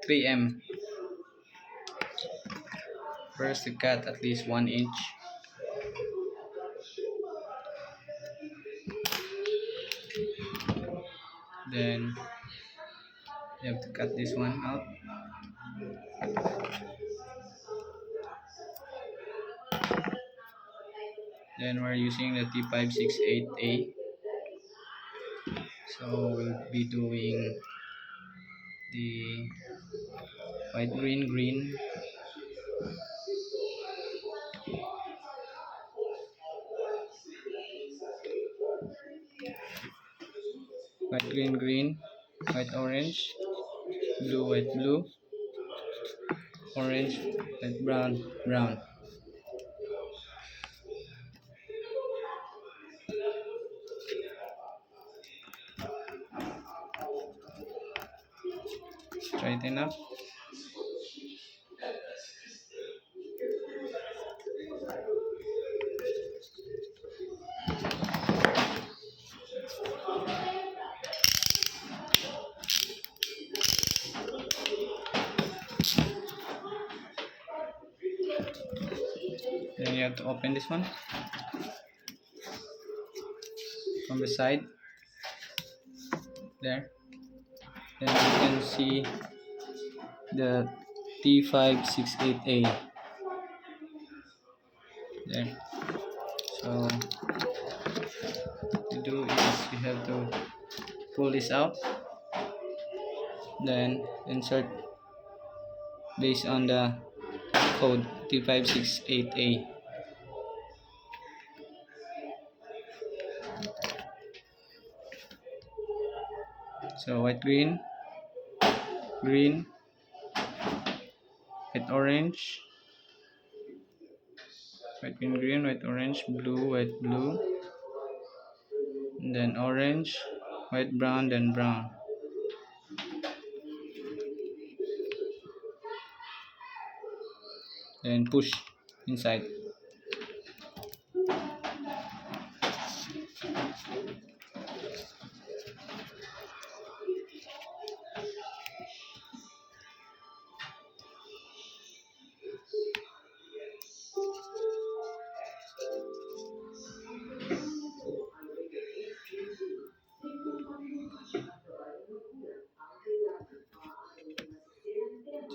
3M. First, you cut at least 1 inch. Then you have to cut this one out. Then we're using the T568A. So we'll be doing the white, green, green, white, green, green, white, orange, blue, white, blue, orange, white, brown, brown. Straighten up. Then you have to open this one from the side there. Then you can see the T568A there. So what you do is you have to pull this out, then insert based on the code T568A. So white, green, green, white, orange, white, green, green, white, orange, blue, white, blue, and then orange, white, brown, then brown. Then push inside.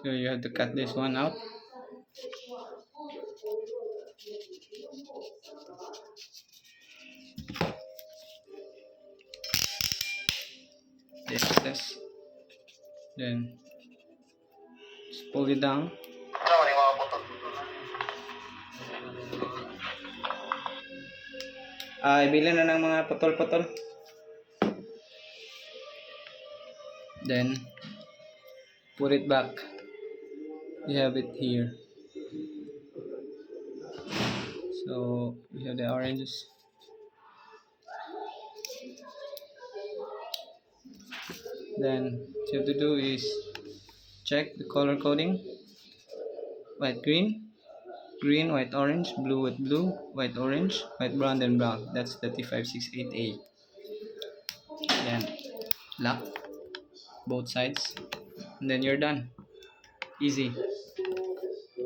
So you have to cut this one out. The excess. Then just pull it down. Ibili na ng mga putol-putol. Then put it back. You have it here. So we have the oranges. Then what you have to do is check the color coding. White, green, green, white, orange, blue, white, blue, white, orange, white, brown, then brown. That's the T568A. Then lock both sides, and then you're done. Easy.